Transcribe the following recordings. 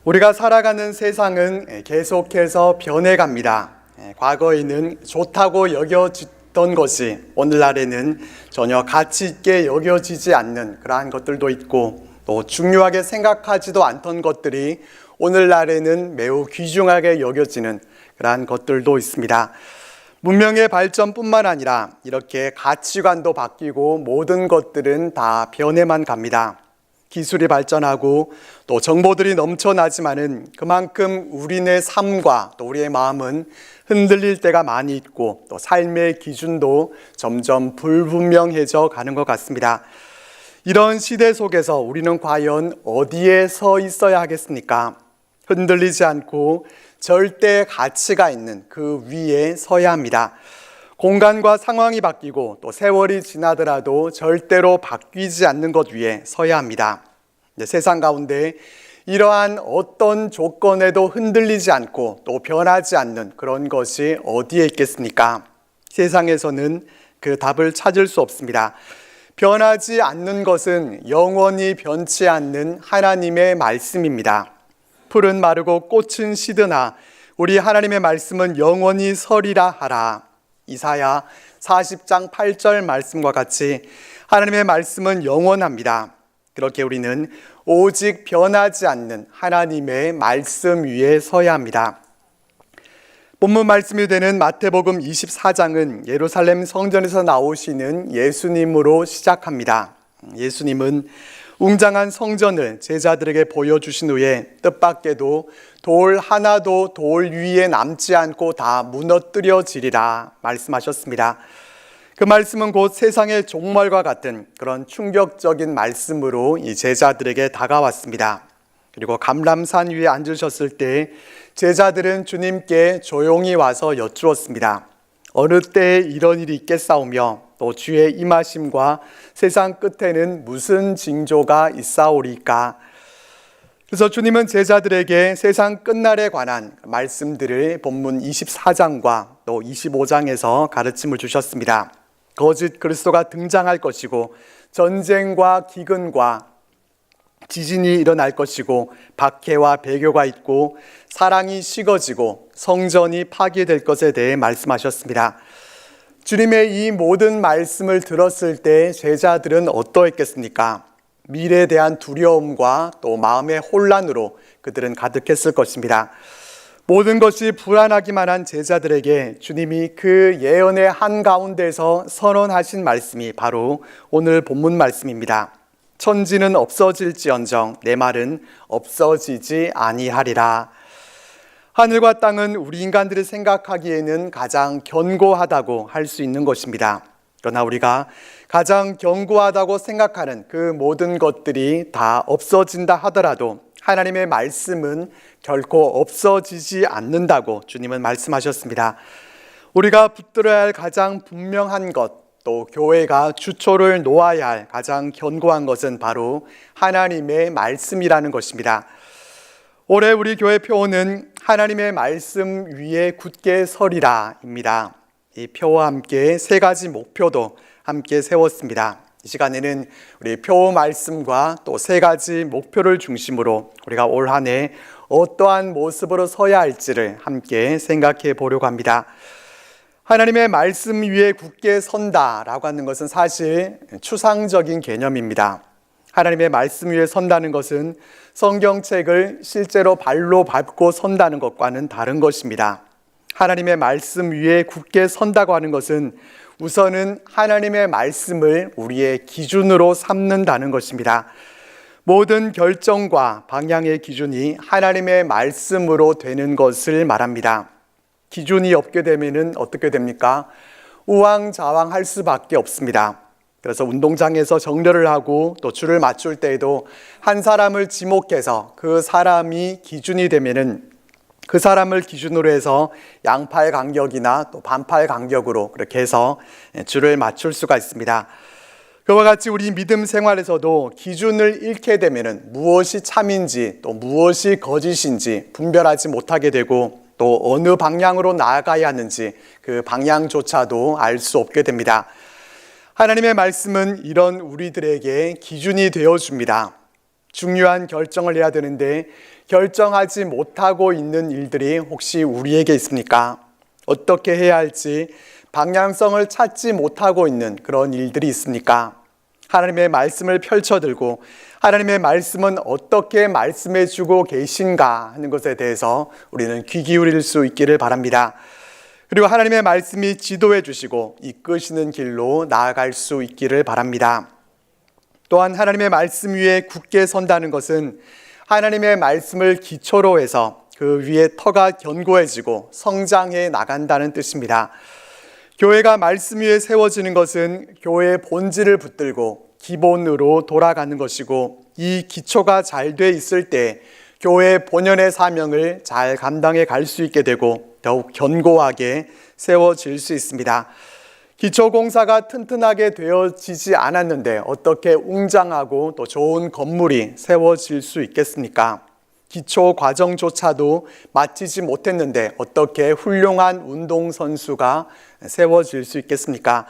우리가 살아가는 세상은 계속해서 변해갑니다. 과거에는 좋다고 여겨지던 것이 오늘날에는 전혀 가치 있게 여겨지지 않는 그러한 것들도 있고, 또 중요하게 생각하지도 않던 것들이 오늘날에는 매우 귀중하게 여겨지는 그러한 것들도 있습니다. 문명의 발전뿐만 아니라 이렇게 가치관도 바뀌고 모든 것들은 다 변해만 갑니다. 기술이 발전하고 또 정보들이 넘쳐나지만은 그만큼 우리네 삶과 또 우리의 마음은 흔들릴 때가 많이 있고, 또 삶의 기준도 점점 불분명해져 가는 것 같습니다. 이런 시대 속에서 우리는 과연 어디에 서 있어야 하겠습니까? 흔들리지 않고 절대 가치가 있는 그 위에 서야 합니다. 공간과 상황이 바뀌고 또 세월이 지나더라도 절대로 바뀌지 않는 것 위에 서야 합니다. 세상 가운데 이러한 어떤 조건에도 흔들리지 않고 또 변하지 않는 그런 것이 어디에 있겠습니까? 세상에서는 그 답을 찾을 수 없습니다. 변하지 않는 것은 영원히 변치 않는 하나님의 말씀입니다. 풀은 마르고 꽃은 시드나 우리 하나님의 말씀은 영원히 서리라 하라. 이사야 40장 8절 말씀과 같이 하나님의 말씀은 영원합니다. 그렇게 우리는 오직 변하지 않는 하나님의 말씀 위에 서야 합니다. 본문 말씀이 되는 마태복음 24장은 예루살렘 성전에서 나오시는 예수님으로 시작합니다. 예수님은 웅장한 성전을 제자들에게 보여주신 후에 뜻밖에도 돌 하나도 돌 위에 남지 않고 다 무너뜨려지리라 말씀하셨습니다. 그 말씀은 곧 세상의 종말과 같은 그런 충격적인 말씀으로 이 제자들에게 다가왔습니다. 그리고 감람산 위에 앉으셨을 때 제자들은 주님께 조용히 와서 여쭈었습니다. 어느 때에 이런 일이 있겠사오며 또 주의 임하심과 세상 끝에는 무슨 징조가 있사오리까? 그래서 주님은 제자들에게 세상 끝날에 관한 말씀들을 본문 24장과 또 25장에서 가르침을 주셨습니다. 거짓 그리스도가 등장할 것이고 전쟁과 기근과 지진이 일어날 것이고 박해와 배교가 있고 사랑이 식어지고 성전이 파괴될 것에 대해 말씀하셨습니다. 주님의 이 모든 말씀을 들었을 때 제자들은 어떠했겠습니까? 미래에 대한 두려움과 또 마음의 혼란으로 그들은 가득했을 것입니다. 모든 것이 불안하기만 한 제자들에게 주님이 그 예언의 한가운데서 선언하신 말씀이 바로 오늘 본문 말씀입니다. 천지는 없어질지언정 내 말은 없어지지 아니하리라. 하늘과 땅은 우리 인간들이 생각하기에는 가장 견고하다고 할 수 있는 것입니다. 그러나 우리가 가장 견고하다고 생각하는 그 모든 것들이 다 없어진다 하더라도 하나님의 말씀은 결코 없어지지 않는다고 주님은 말씀하셨습니다. 우리가 붙들어야 할 가장 분명한 것, 또 교회가 주초를 놓아야 할 가장 견고한 것은 바로 하나님의 말씀이라는 것입니다. 올해 우리 교회 표어는 하나님의 말씀 위에 굳게 서리라입니다. 이 표와 함께 세 가지 목표도 함께 세웠습니다. 이 시간에는 우리 표 말씀과 또 세 가지 목표를 중심으로 우리가 올 한 해 어떠한 모습으로 서야 할지를 함께 생각해 보려고 합니다. 하나님의 말씀 위에 굳게 선다라고 하는 것은 사실 추상적인 개념입니다. 하나님의 말씀 위에 선다는 것은 성경책을 실제로 발로 밟고 선다는 것과는 다른 것입니다. 하나님의 말씀 위에 굳게 선다고 하는 것은 우선은 하나님의 말씀을 우리의 기준으로 삼는다는 것입니다. 모든 결정과 방향의 기준이 하나님의 말씀으로 되는 것을 말합니다. 기준이 없게 되면 어떻게 됩니까? 우왕좌왕할 수밖에 없습니다. 그래서 운동장에서 정렬을 하고 또 줄을 맞출 때에도 한 사람을 지목해서 그 사람이 기준이 되면은 그 사람을 기준으로 해서 양팔 간격이나 또 반팔 간격으로 그렇게 해서 줄을 맞출 수가 있습니다. 그와 같이 우리 믿음 생활에서도 기준을 잃게 되면은 무엇이 참인지 또 무엇이 거짓인지 분별하지 못하게 되고, 또 어느 방향으로 나아가야 하는지 그 방향조차도 알 수 없게 됩니다. 하나님의 말씀은 이런 우리들에게 기준이 되어줍니다. 중요한 결정을 해야 되는데 결정하지 못하고 있는 일들이 혹시 우리에게 있습니까? 어떻게 해야 할지 방향성을 찾지 못하고 있는 그런 일들이 있습니까? 하나님의 말씀을 펼쳐들고 하나님의 말씀은 어떻게 말씀해 주고 계신가 하는 것에 대해서 우리는 귀 기울일 수 있기를 바랍니다. 그리고 하나님의 말씀이 지도해 주시고 이끄시는 길로 나아갈 수 있기를 바랍니다. 또한 하나님의 말씀 위에 굳게 선다는 것은 하나님의 말씀을 기초로 해서 그 위에 터가 견고해지고 성장해 나간다는 뜻입니다. 교회가 말씀 위에 세워지는 것은 교회의 본질을 붙들고 기본으로 돌아가는 것이고, 이 기초가 잘 돼 있을 때 교회의 본연의 사명을 잘 감당해 갈 수 있게 되고 더욱 견고하게 세워질 수 있습니다. 기초 공사가 튼튼하게 되어지지 않았는데 어떻게 웅장하고 또 좋은 건물이 세워질 수 있겠습니까? 기초 과정조차도 마치지 못했는데 어떻게 훌륭한 운동선수가 세워질 수 있겠습니까?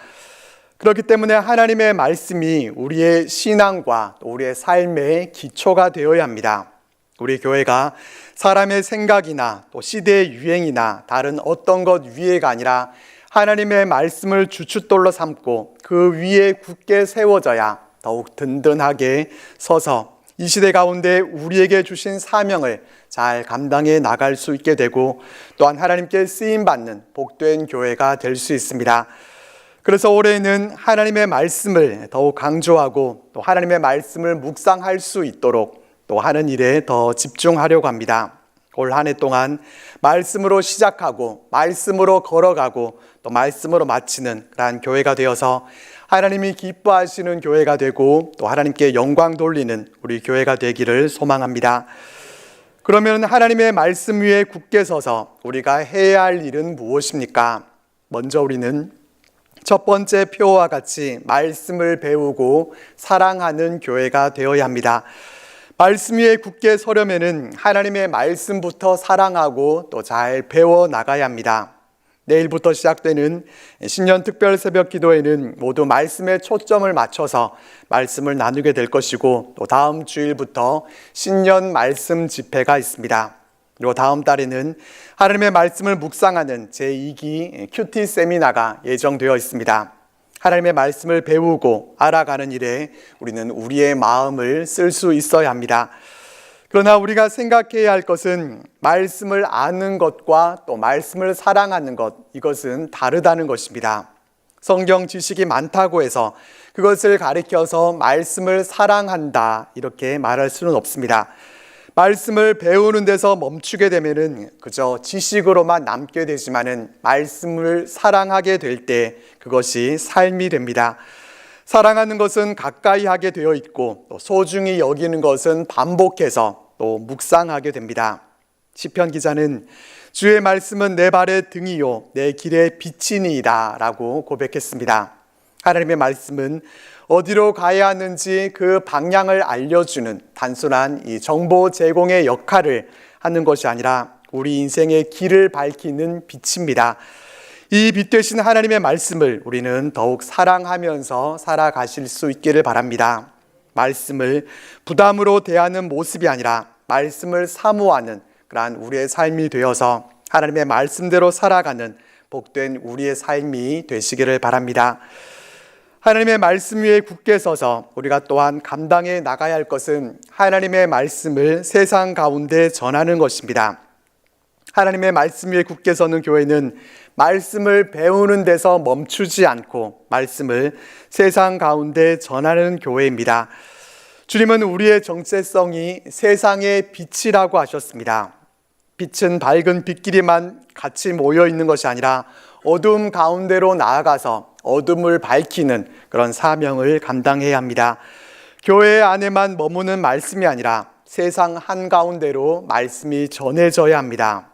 그렇기 때문에 하나님의 말씀이 우리의 신앙과 또 우리의 삶의 기초가 되어야 합니다. 우리 교회가 사람의 생각이나 또 시대의 유행이나 다른 어떤 것 위에가 아니라 하나님의 말씀을 주춧돌로 삼고 그 위에 굳게 세워져야 더욱 든든하게 서서 이 시대 가운데 우리에게 주신 사명을 잘 감당해 나갈 수 있게 되고, 또한 하나님께 쓰임받는 복된 교회가 될 수 있습니다. 그래서 올해는 하나님의 말씀을 더욱 강조하고 또 하나님의 말씀을 묵상할 수 있도록 또 하는 일에 더 집중하려고 합니다. 올 한 해 동안 말씀으로 시작하고 말씀으로 걸어가고 또 말씀으로 마치는 그러한 교회가 되어서 하나님이 기뻐하시는 교회가 되고 또 하나님께 영광 돌리는 우리 교회가 되기를 소망합니다. 그러면 하나님의 말씀 위에 굳게 서서 우리가 해야 할 일은 무엇입니까? 먼저 우리는 첫 번째 표와 같이 말씀을 배우고 사랑하는 교회가 되어야 합니다. 말씀 위에 굳게 서려면은 하나님의 말씀부터 사랑하고 또 잘 배워 나가야 합니다. 내일부터 시작되는 신년 특별 새벽 기도에는 모두 말씀에 초점을 맞춰서 말씀을 나누게 될 것이고, 또 다음 주일부터 신년 말씀 집회가 있습니다. 그리고 다음 달에는 하나님의 말씀을 묵상하는 제2기 큐티 세미나가 예정되어 있습니다. 하나님의 말씀을 배우고 알아가는 일에 우리는 우리의 마음을 쓸 수 있어야 합니다. 그러나 우리가 생각해야 할 것은 말씀을 아는 것과 또 말씀을 사랑하는 것, 이것은 다르다는 것입니다. 성경 지식이 많다고 해서 그것을 가리켜서 말씀을 사랑한다 이렇게 말할 수는 없습니다. 말씀을 배우는 데서 멈추게 되면은 그저 지식으로만 남게 되지만은 말씀을 사랑하게 될 때 그것이 삶이 됩니다. 사랑하는 것은 가까이 하게 되어 있고 또 소중히 여기는 것은 반복해서 또 묵상하게 됩니다. 시편 기자는 주의 말씀은 내 발의 등이요 내 길의 빛이니이다 라고 고백했습니다. 하나님의 말씀은 어디로 가야 하는지 그 방향을 알려주는 단순한 이 정보 제공의 역할을 하는 것이 아니라 우리 인생의 길을 밝히는 빛입니다. 이 빛 되신 하나님의 말씀을 우리는 더욱 사랑하면서 살아가실 수 있기를 바랍니다. 말씀을 부담으로 대하는 모습이 아니라 말씀을 사모하는 그러한 우리의 삶이 되어서 하나님의 말씀대로 살아가는 복된 우리의 삶이 되시기를 바랍니다. 하나님의 말씀 위에 굳게 서서 우리가 또한 감당해 나가야 할 것은 하나님의 말씀을 세상 가운데 전하는 것입니다. 하나님의 말씀 위에 굳게 서는 교회는 말씀을 배우는 데서 멈추지 않고 말씀을 세상 가운데 전하는 교회입니다. 주님은 우리의 정체성이 세상의 빛이라고 하셨습니다. 빛은 밝은 빛끼리만 같이 모여 있는 것이 아니라 어둠 가운데로 나아가서 어둠을 밝히는 그런 사명을 감당해야 합니다. 교회 안에만 머무는 말씀이 아니라 세상 한가운데로 말씀이 전해져야 합니다.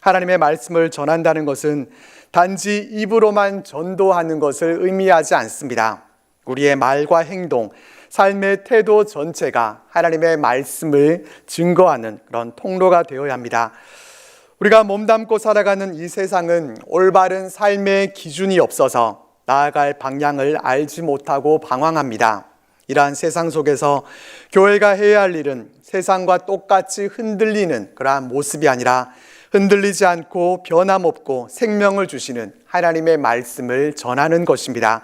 하나님의 말씀을 전한다는 것은 단지 입으로만 전도하는 것을 의미하지 않습니다. 우리의 말과 행동, 삶의 태도 전체가 하나님의 말씀을 증거하는 그런 통로가 되어야 합니다. 우리가 몸담고 살아가는 이 세상은 올바른 삶의 기준이 없어서 나아갈 방향을 알지 못하고 방황합니다. 이러한 세상 속에서 교회가 해야 할 일은 세상과 똑같이 흔들리는 그러한 모습이 아니라 흔들리지 않고 변함없고 생명을 주시는 하나님의 말씀을 전하는 것입니다.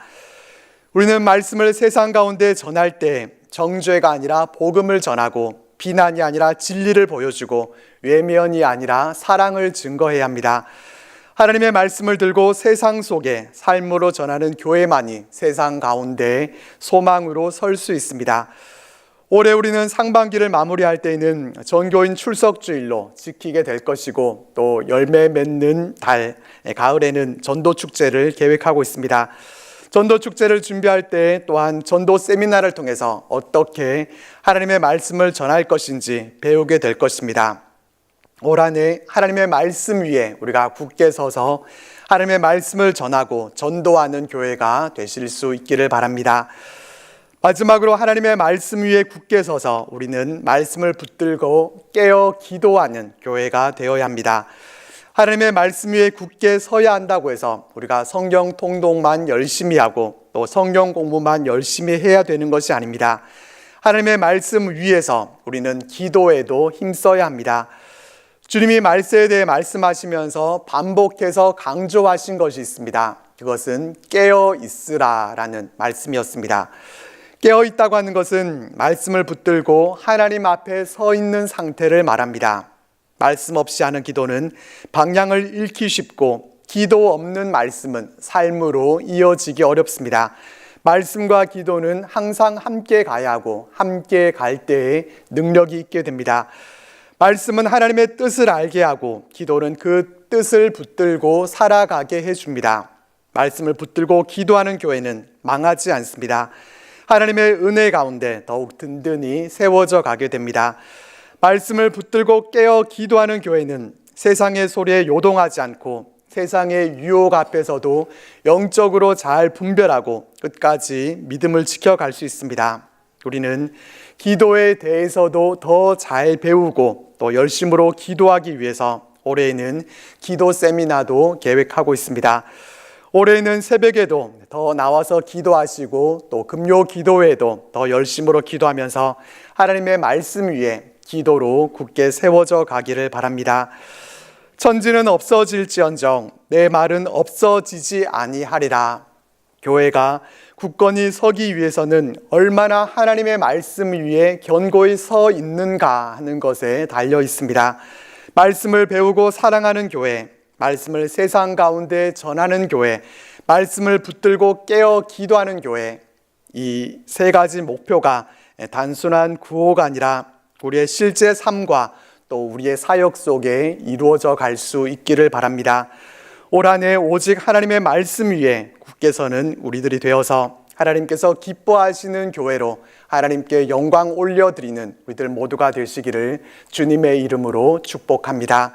우리는 말씀을 세상 가운데 전할 때 정죄가 아니라 복음을 전하고 비난이 아니라 진리를 보여주고 외면이 아니라 사랑을 증거해야 합니다. 하나님의 말씀을 들고 세상 속에 삶으로 전하는 교회만이 세상 가운데 소망으로 설 수 있습니다. 올해 우리는 상반기를 마무리할 때에는 전교인 출석주일로 지키게 될 것이고 또 열매 맺는 달 가을에는 전도축제를 계획하고 있습니다. 전도축제를 준비할 때 또한 전도 세미나를 통해서 어떻게 하나님의 말씀을 전할 것인지 배우게 될 것입니다. 올 한 해 하나님의 말씀 위에 우리가 굳게 서서 하나님의 말씀을 전하고 전도하는 교회가 되실 수 있기를 바랍니다. 마지막으로 하나님의 말씀 위에 굳게 서서 우리는 말씀을 붙들고 깨어 기도하는 교회가 되어야 합니다. 하나님의 말씀 위에 굳게 서야 한다고 해서 우리가 성경 통독만 열심히 하고 또 성경 공부만 열심히 해야 되는 것이 아닙니다. 하나님의 말씀 위에서 우리는 기도에도 힘써야 합니다. 주님이 말세에 대해 말씀하시면서 반복해서 강조하신 것이 있습니다. 그것은 깨어 있으라라는 말씀이었습니다. 깨어 있다고 하는 것은 말씀을 붙들고 하나님 앞에 서 있는 상태를 말합니다. 말씀 없이 하는 기도는 방향을 잃기 쉽고 기도 없는 말씀은 삶으로 이어지기 어렵습니다. 말씀과 기도는 항상 함께 가야 하고 함께 갈 때에 능력이 있게 됩니다. 말씀은 하나님의 뜻을 알게 하고 기도는 그 뜻을 붙들고 살아가게 해줍니다. 말씀을 붙들고 기도하는 교회는 망하지 않습니다. 하나님의 은혜 가운데 더욱 든든히 세워져 가게 됩니다. 말씀을 붙들고 깨어 기도하는 교회는 세상의 소리에 요동하지 않고 세상의 유혹 앞에서도 영적으로 잘 분별하고 끝까지 믿음을 지켜갈 수 있습니다. 우리는 기도에 대해서도 더 잘 배우고 또 열심으로 기도하기 위해서 올해에는 기도 세미나도 계획하고 있습니다. 올해는 새벽에도 더 나와서 기도하시고 또 금요 기도회에도 더 열심으로 기도하면서 하나님의 말씀 위에 기도로 굳게 세워져 가기를 바랍니다. 천지는 없어질지언정 내 말은 없어지지 아니하리라. 교회가 굳건히 서기 위해서는 얼마나 하나님의 말씀 위에 견고히 서 있는가 하는 것에 달려 있습니다. 말씀을 배우고 사랑하는 교회, 말씀을 세상 가운데 전하는 교회, 말씀을 붙들고 깨어 기도하는 교회, 이 세 가지 목표가 단순한 구호가 아니라 우리의 실제 삶과 또 우리의 사역 속에 이루어져 갈 수 있기를 바랍니다. 올 한 해 오직 하나님의 말씀 위에 굳게 서는 우리들이 되어서 하나님께서 기뻐하시는 교회로 하나님께 영광 올려드리는 우리들 모두가 되시기를 주님의 이름으로 축복합니다.